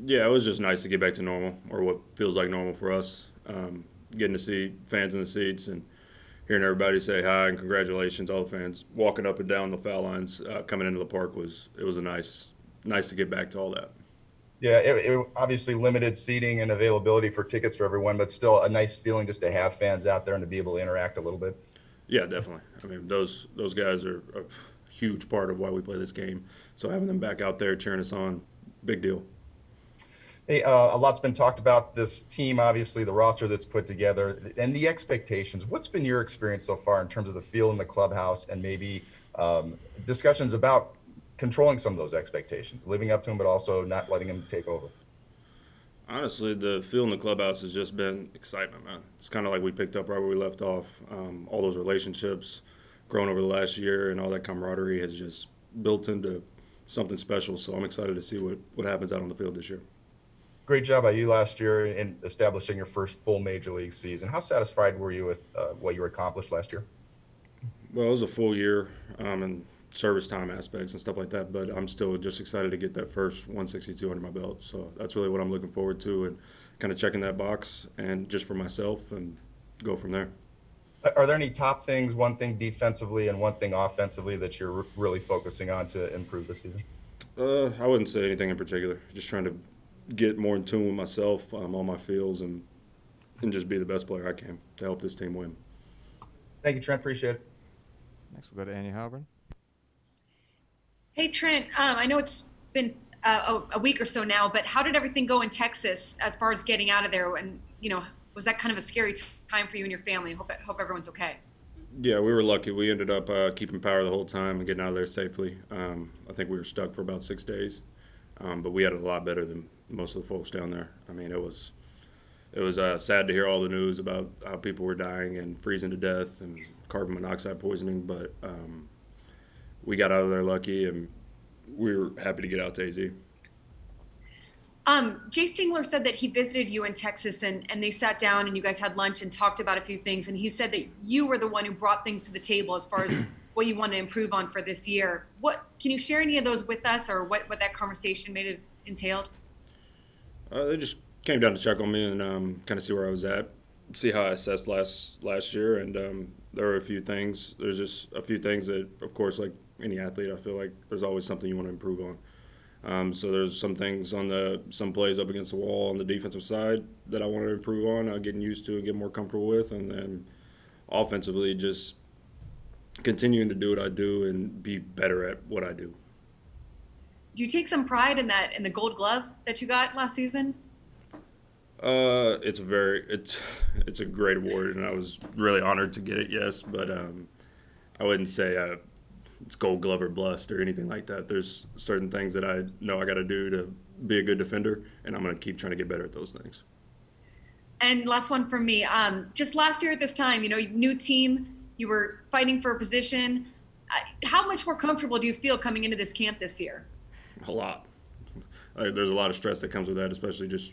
Yeah, it was just nice to get back to normal, or what feels like normal for us. Getting to see fans in the seats and hearing everybody say hi and congratulations, all the fans walking up and down the foul lines coming into the park was a nice to get back to all that. Yeah, it obviously limited seating and availability for tickets for everyone, but still a nice feeling just to have fans out there and to be able to interact a little bit. Yeah, definitely. I mean, those guys are a huge part of why we play this game. So having them back out there cheering us on, big deal. Hey, a lot's been talked about this team, obviously the roster that's put together and the expectations. What's been your experience so far in terms of the feel in the clubhouse and maybe discussions about controlling some of those expectations, living up to them, but also not letting them take over? Honestly, the feel in the clubhouse has just been excitement, man. It's kind of like we picked up right where we left off. All those relationships grown over the last year and all that camaraderie has just built into something special. So I'm excited to see what happens out on the field this year. Great job by you last year in establishing your first full major league season. How satisfied were you with what you accomplished last year? Well, it was a full year and service time aspects and stuff like that, but I'm still just excited to get that first 162 under my belt. So that's really what I'm looking forward to and kind of checking that box and just for myself and go from there. Are there any top things, one thing defensively and one thing offensively that you're really focusing on to improve this season? I wouldn't say anything in particular. Just trying to get more in tune with myself, on my fields, and just be the best player I can to help this team win. Thank you, Trent. Appreciate it. Next, we'll go to Annie Halburn. Hey, Trent, I know it's been a week or so now, but how did everything go in Texas as far as getting out of there? And, was that kind of a scary time for you and your family? Hope everyone's okay. Yeah, we were lucky. We ended up keeping power the whole time and getting out of there safely. I think we were stuck for about 6 days, but we had it a lot better than most of the folks down there. I mean, it was sad to hear all the news about how people were dying and freezing to death and carbon monoxide poisoning, but we got out of there lucky, and we were happy to get out to AZ. Jay Stingler said that he visited you in Texas and they sat down and you guys had lunch and talked about a few things. And he said that you were the one who brought things to the table as far as what you want to improve on for this year. Can you share any of those with us, or what that conversation made it entailed? They just came down to check on me and kind of see where I was at, see how I assessed last year, and there were a few things. There's just a few things that, of course, like any athlete, I feel like there's always something you want to improve on. So there's some things some plays up against the wall on the defensive side that I wanted to improve on, getting used to and get more comfortable with, and then offensively just continuing to do what I do and be better at what I do. Do you take some pride in the Gold Glove that you got last season? It's a great award, and I was really honored to get it. Yes, but I wouldn't say it's Gold Glove or blessed or anything like that. There's certain things that I know I got to do to be a good defender, and I'm going to keep trying to get better at those things. And last one from me. Just last year at this time, new team, you were fighting for a position. How much more comfortable do you feel coming into this camp this year? A lot. There's a lot of stress that comes with that, especially just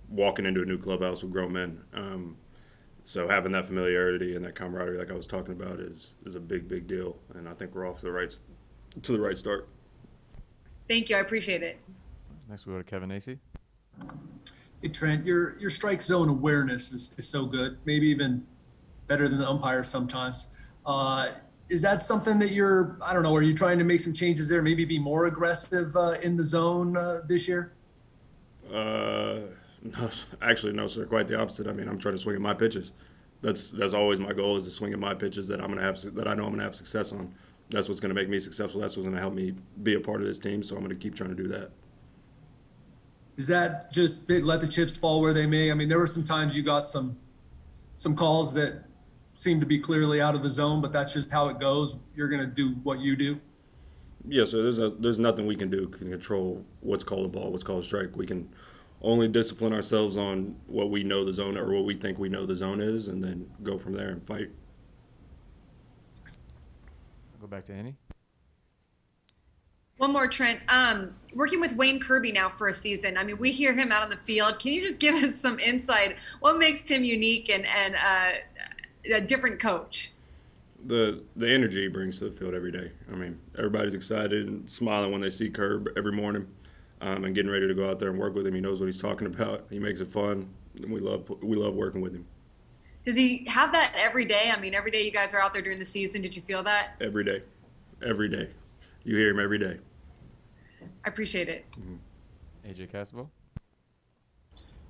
walking into a new clubhouse with grown men. So having that familiarity and that camaraderie, like I was talking about, is a big deal, and I think we're off to the right start. Thank you, I appreciate it. Next, we go to Kevin Acey. Hey Trent, your strike zone awareness is so good, maybe even better than the umpire sometimes. Is that something that are you trying to make some changes there, maybe be more aggressive in the zone this year? No, actually, no, sir. Quite the opposite. I mean, I'm trying to swing at my pitches. That's always my goal, is to swing at my pitches that I know I'm gonna have success on. That's what's gonna make me successful. That's what's gonna help me be a part of this team. So I'm gonna keep trying to do that. Is that just let the chips fall where they may? I mean, there were some times you got some calls that seemed to be clearly out of the zone, but that's just how it goes. You're gonna do what you do. Yeah, so there's nothing we can do can control what's called a ball, what's called a strike. We can only discipline ourselves on what we know the zone, or what we think we know the zone is, and then go from there and fight. I'll go back to Annie. One more, Trent. Working with Wayne Kirby now for a season. I mean, we hear him out on the field. Can you just give us some insight? What makes Tim unique and a different coach? The energy he brings to the field every day. I mean, everybody's excited and smiling when they see Curb every morning. and getting ready to go out there and work with him. He knows what he's talking about. He makes it fun. And we love working with him. Does he have that every day? I mean, every day you guys are out there during the season. Did you feel that? Every day. Every day. You hear him every day. I appreciate it. AJ Castable.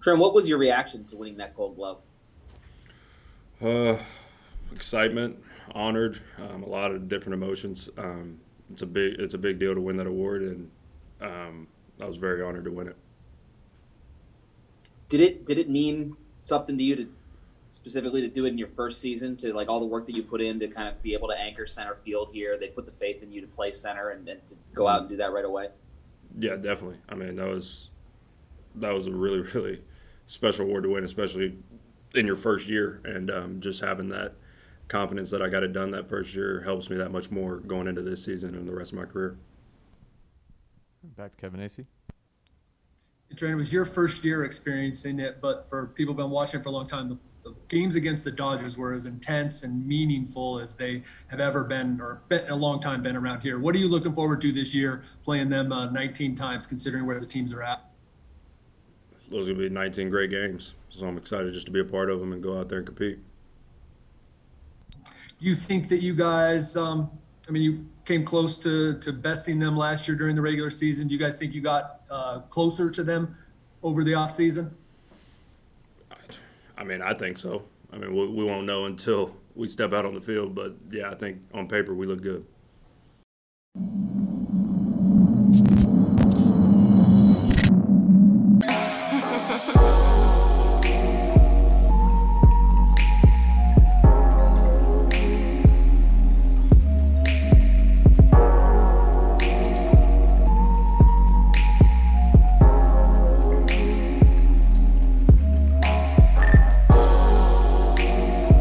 Trent, what was your reaction to winning that Gold Glove? Excitement, honored, a lot of different emotions. It's a big deal to win that award, and I was very honored to win it. Did it mean something to you to specifically to do it in your first season, to like all the work that you put in to kind of be able to anchor center field here? They put the faith in you to play center and to go out and do that right away. Yeah, definitely. I mean, that was a really, really special award to win, especially in your first year. And just having that confidence that I got it done that first year helps me that much more going into this season and the rest of my career. Back to Kevin Acee. Trent, it was your first year experiencing it, but for people who've been watching for a long time, the games against the Dodgers were as intense and meaningful as they have ever been, or been a long time been around here. What are you looking forward to this year, playing them 19 times, considering where the teams are at? Those are going to be 19 great games, so I'm excited just to be a part of them and go out there and compete. Do you think that you guys, you came close to besting them last year during the regular season. Do you guys think you got closer to them over the offseason? I mean, I think so. I mean, we won't know until we step out on the field, but yeah, I think on paper we look good.